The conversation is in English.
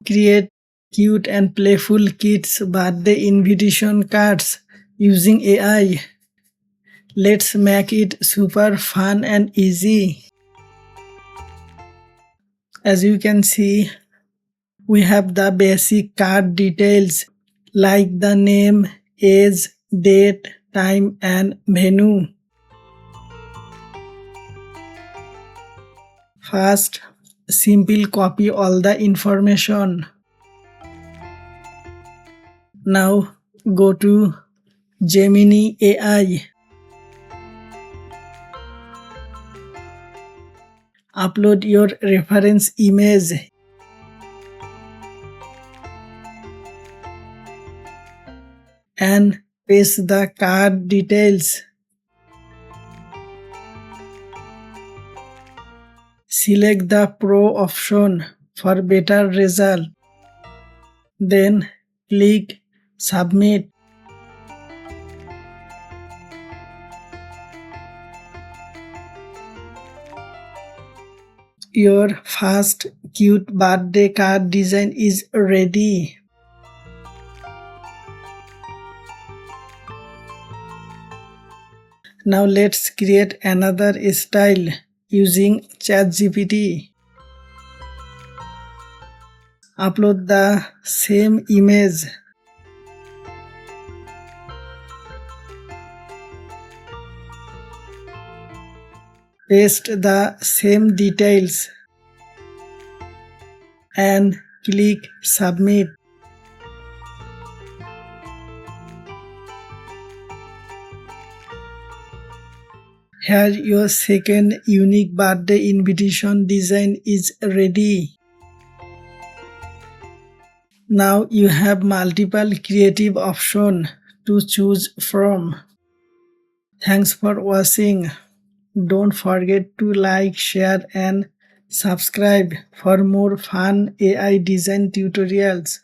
Create cute and playful kids' birthday invitation cards using AI. Let's make it super fun and easy. As you can see, we have the basic card details like the name, age, date, time, and venue. First, simple copy all the information. Now go to Gemini AI. Upload your reference image and paste the card details. Select the Pro option for better result. Then click Submit. Your first cute birthday card design is ready. Now let's create another style using ChatGPT. Upload the same image. Paste the same details and click Submit. Here your second unique birthday invitation design is ready. Now you have multiple creative options to choose from. Thanks for watching. Don't forget to like, share and subscribe for more fun AI design tutorials.